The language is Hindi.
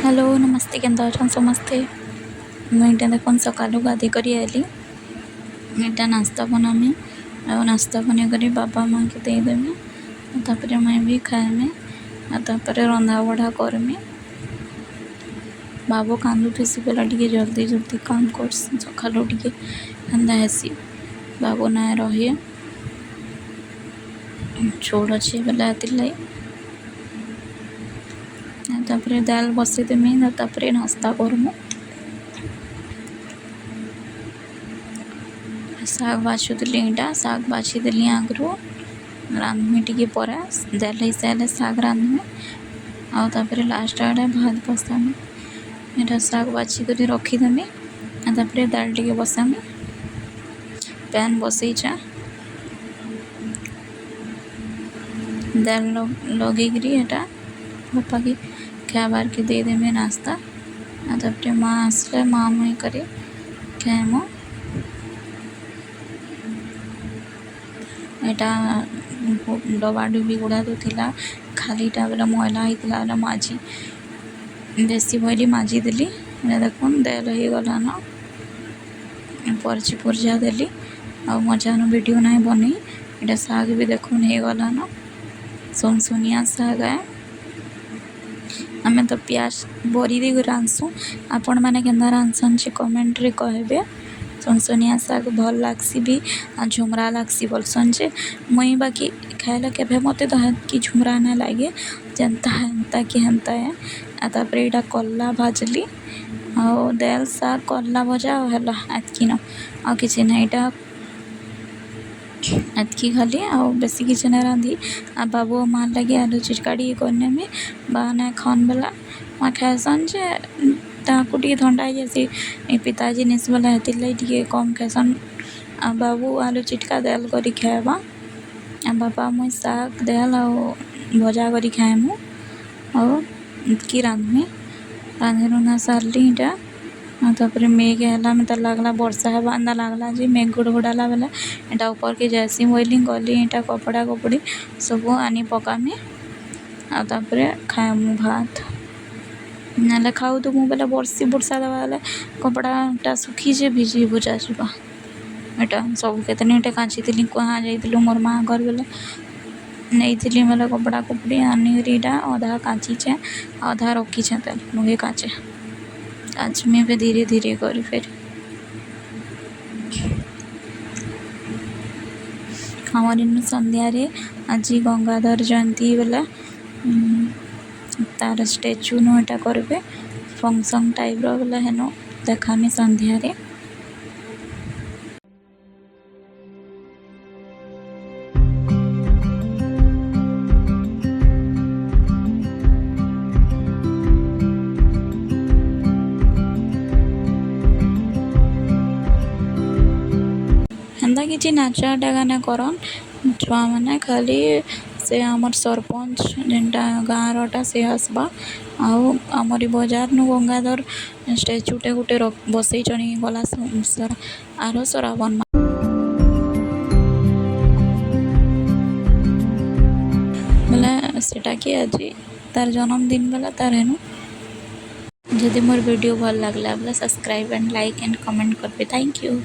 हेलो नमस्ते केंद्र अच्छा समस्ते मुझे देखो सकालू गाधी करी आली यहाँ नास्ता बनामी और नास्ता बन कर बाबा माँ के देदेमी तापर मैं भी खाएमी तापर रंधा बढ़ा करमी बाबू कांदुसी बेला टे जल्दी जल्दी काम कर सकालू टे एंदा हेसी बाबू ना रही छोड़ अच्छे बेला तापर दाल बसईदेमी तापर नास्ता करमु साग बाछुली यहाँ साग बाछीदेली आगु रांधमी टी पर दाल हो सारे साग रांधमी आउे लास्ट आड़े भात बसामी यहाँ साग बाछी कर रखीदेमी तापर दाल टे बसामी पैन बसईचा दाल लगेगी यहाँ बापा के खाबार के देदेमी नास्ता तापर माँ आसले माँ मुई कर खाएमु यहाँ डबा डुबी गुड़ा तो थिला खालीटा बेला मैला होता बेला माजी बेसी बोली माजिदेली देख दाल हो गलान परची पुर्जा देली आ मजान वीडियो ना बनी यहाँ साग भी देखुन हो गलान सुनसुनिया साग है आम तो प्याज बरी दे रांधसु आपण मैंने केन्दा रांधसन कमेंट रे कहबे सुनसुनिया साग भल लागसी भी झुमरा लागसी बोलसन जे मुई बाकी खाइला के मत तो कि झुमरा ना लगे जनता हेन्ता कि हेन्ता है तापर यहाँ कला भाजली आ दाल साग कला भजा है एतकी न आ कि ना यहाँ एतकी खाली आ बेसी किसी ना रांधि आ बाबू माँ लगे आलू चिटकाड़ी करने में बाना खान बेला माँ खाएसन जे ताकू टे थंडा हो जासी पिता जिनिस बेला हेती कम खाएसन आ बाबू आलू चिटका दाल कर खाएबा आ बापा मुई साग दाल आ भजा कर खाएमु और कि रांधमी रांधि रुंधा सारली यहाँ तापर मेघ है मतलब लगला वर्षा है बांधा लगला जी मेघ गुड़गुड़ाला बेला यहाँ ऊपर के जैसी बोली गली यहाँ कपड़ा कपड़ी सब आनी पकामी आपर खाएमु भात ना खाऊ तो मुझे बेला बर्षी बुर्षा दवा बेले कपड़ा सुखी जे भिजी भुजा जावा यहाँ सब के काची थी कहाँ जाइलु मोर माँ घर बेले नहीं थी बेले कपड़ा कपड़ी आनीटा अधा काचीचे अधा रखीचे तेल लगे काचे आज मैं भी धीरे धीरे करी फिर हमार इन संध्यारे आज गंगाधर जयंती बेला तार स्टेचू नटा करेंगे फंक्शन टाइप बेला हेन देखामी संध्यारे हेन्ता कि नाचा गाना करन छुआ मैंने खाली से आमर सरपंच जेनटा गाँव से आसबा आमरी बजार नु गंगाधर स्टेचूटे गोटे बसई गला आर श्रावण बेला सेटा कि आज तार जन्मदिन बेला तार हेनु जदि मोर वीडियो भल लगला बेला subscribe and like and comment करबे। Thank you.